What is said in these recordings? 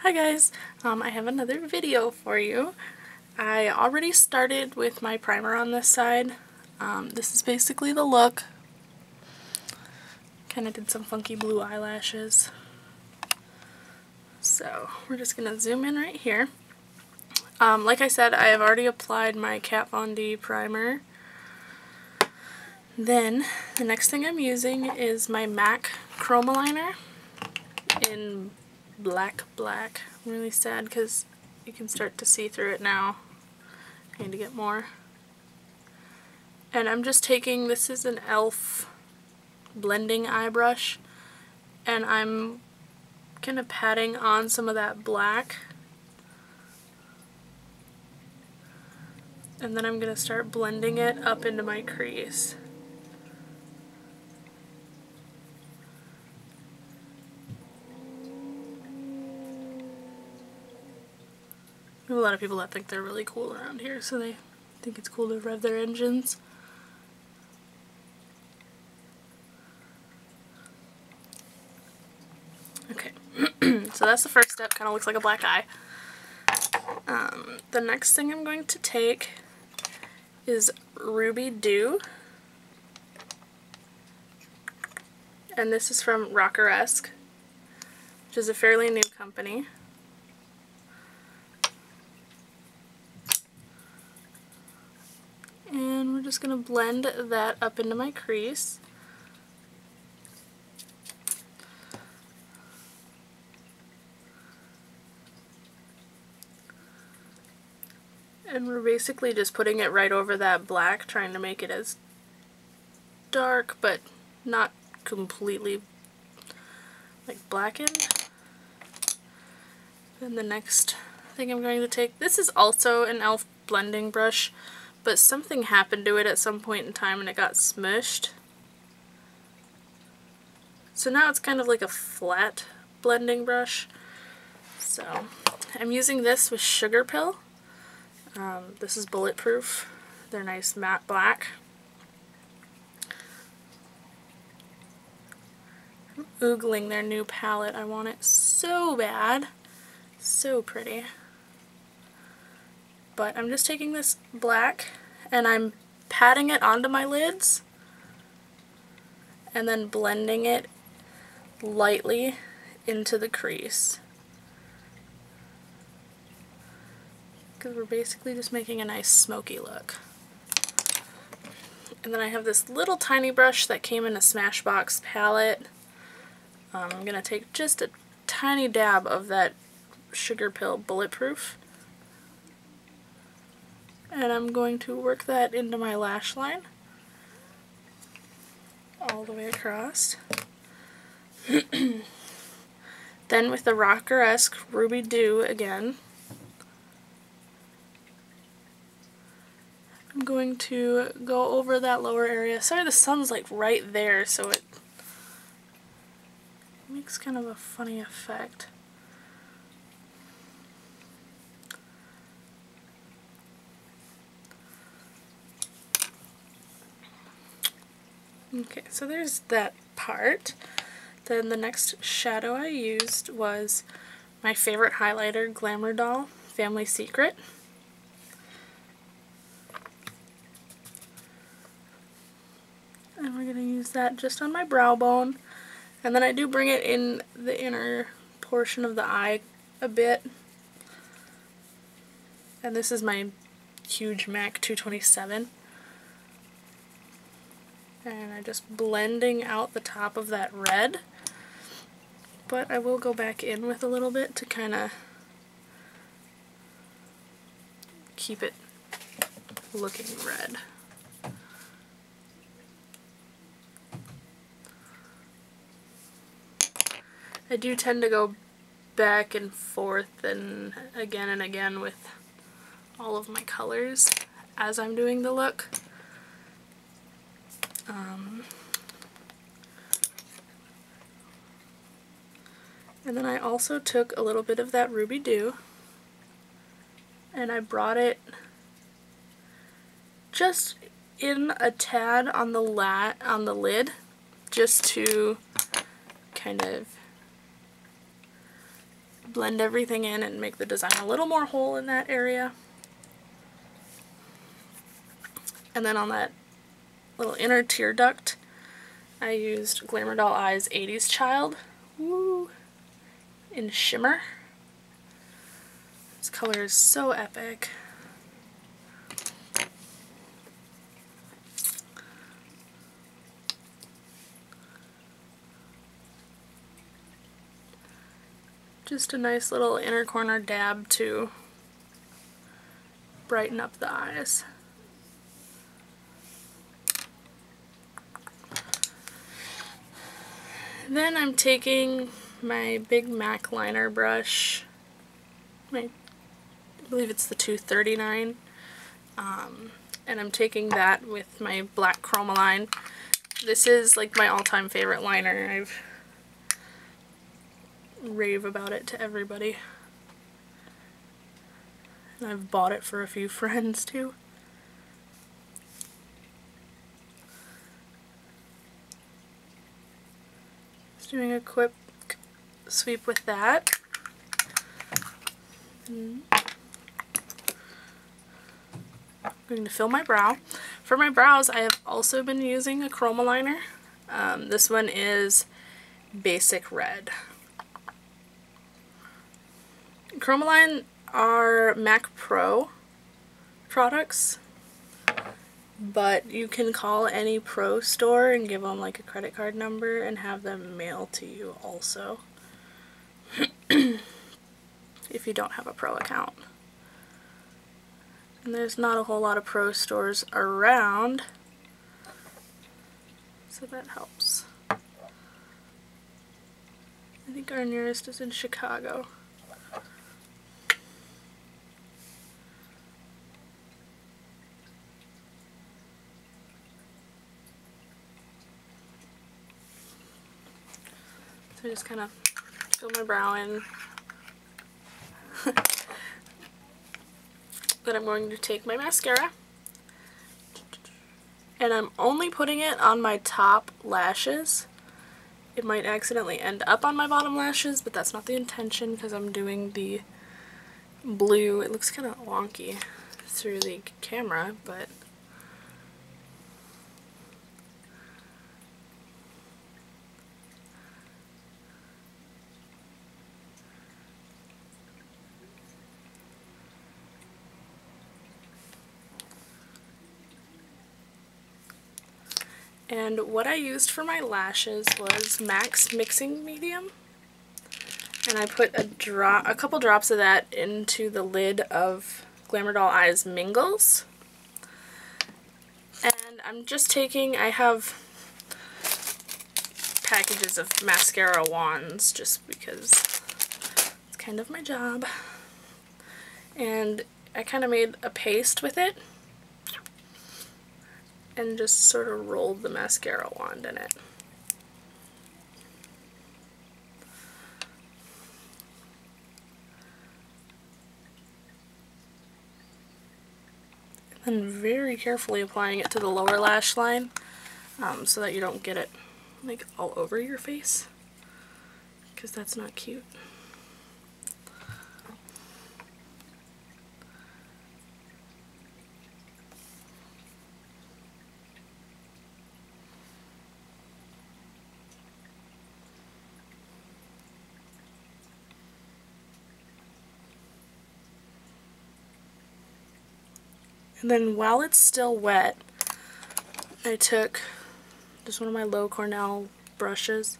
Hi guys, I have another video for you. I already started with my primer on this side. This is basically the look. Kind of did some funky blue eyelashes. So we're just going to zoom in right here. Like I said, I have already applied my Kat Von D primer. Then the next thing I'm using is my MAC Chroma Liner in black. I'm really sad because you can start to see through it now. I need to get more. And I'm just taking, this is an e.l.f. blending eye brush, and I'm kind of patting on some of that black. And then I'm going to start blending it up into my crease. There are a lot of people that think they're really cool around here, so they think it's cool to rev their engines. Okay, so that's the first step, kind of looks like a black eye. The next thing I'm going to take is Ruby Dew, and this is from Rockeresque, which is a fairly new company. And we're just going to blend that up into my crease. And we're basically just putting it right over that black, trying to make it as dark, but not completely like blackened. And the next thing I'm going to take, this is also an e.l.f. blending brush, but something happened to it at some point in time and it got smushed. So now it's kind of like a flat blending brush. So I'm using this with Sugarpill. This is bulletproof. They're nice matte black. I'm oogling their new palette. I want it so bad. So pretty. But I'm just taking this black and I'm patting it onto my lids and then blending it lightly into the crease. Because we're basically just making a nice smoky look. And then I have this little tiny brush that came in a Smashbox palette. I'm going to take just a tiny dab of that Sugarpill Bulletproof. And I'm going to work that into my lash line. All the way across. Then with the Rockeresque Ruby Dew again, I'm going to go over that lower area. Sorry, the sun's like right there, so it makes kind of a funny effect. Okay, so there's that part. Then the next shadow I used was my favorite highlighter, Glamour Doll Family Secret. And we're going to use that just on my brow bone. And then I do bring it in the inner portion of the eye a bit. And this is my huge MAC 227. And I'm just blending out the top of that red. But I will go back in with a little bit to kind of keep it looking red. I do tend to go back and forth and again with all of my colors as I'm doing the look. And then I also took a little bit of that Ruby Dew and I brought it just in a tad on the lid, just to kind of blend everything in and make the design a little more whole in that area. And then on that little inner tear duct, I used Glamour Doll Eyes 80s Child, woo, in Shimmer. This color is so epic. Just a nice little inner corner dab to brighten up the eyes. Then I'm taking my big MAC liner brush, I believe it's the 239, and I'm taking that with my black Chromaline. This is like my all-time favorite liner. I've rave about it to everybody. And I've bought it for a few friends too. Just doing a quick sweep with that. I'm going to fill my brow. For my brows, I have also been using a Chromaliner. This one is Basic Red. Chromaline are Mac Pro products, but you can call any pro store and give them like a credit card number and have them mail to you also if you don't have a pro account. And there's not a whole lot of pro stores around, so that helps. I think our nearest is in Chicago. So I just kind of fill my brow in. Then I'm going to take my mascara, and I'm only putting it on my top lashes. It might accidentally end up on my bottom lashes, but that's not the intention because I'm doing the blue. It looks kind of wonky through the camera, but and what I used for my lashes was MAC's Mixing Medium, and I put a couple drops of that into the lid of Glamour Doll Eyes Mingles. And I'm just taking, I have packages of mascara wands just because it's kind of my job, and I kind of made a paste with it and just sort of rolled the mascara wand in it. And very carefully applying it to the lower lash line so that you don't get it like all over your face, because that's not cute. And then while it's still wet, I took just one of my low Cornell brushes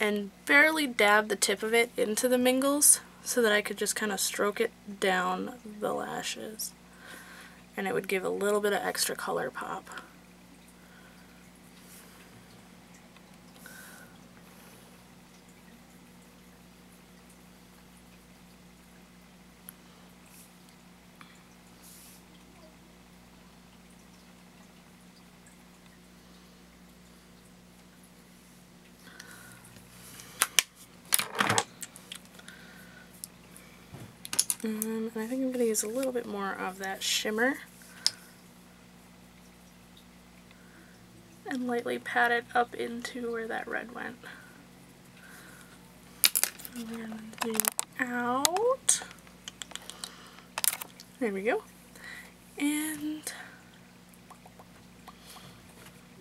and barely dabbed the tip of it into the mingles so that I could just kind of stroke it down the lashes, and it would give a little bit of extra color pop. And I think I'm going to use a little bit more of that shimmer and lightly pat it up into where that red went. And then the out. There we go. And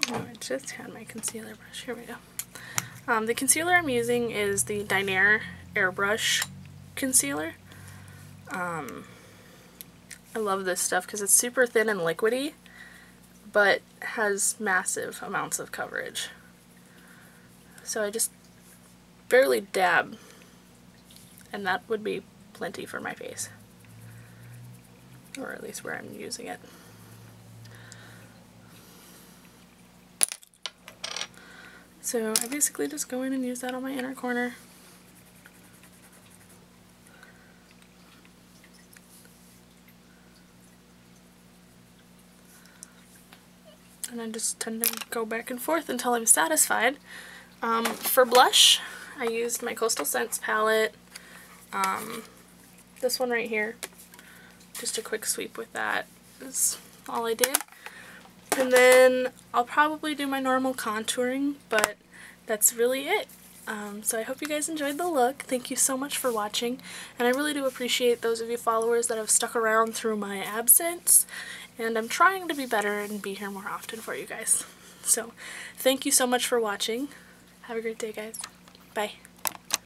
oh, I just had my concealer brush. Here we go. The concealer I'm using is the Dinair Airbrush concealer. I love this stuff because it's super thin and liquidy, but has massive amounts of coverage. So I just barely dab, and that would be plenty for my face, or at least where I'm using it. So I basically just go in and use that on my inner corner. And I just tend to go back and forth until I'm satisfied. For blush, I used my Coastal Scents palette. This one right here. Just a quick sweep with that is all I did. And then I'll probably do my normal contouring, but that's really it. So I hope you guys enjoyed the look. Thank you so much for watching, and I really do appreciate those of you followers that have stuck around through my absence, and I'm trying to be better and be here more often for you guys. So thank you so much for watching. Have a great day, guys. Bye.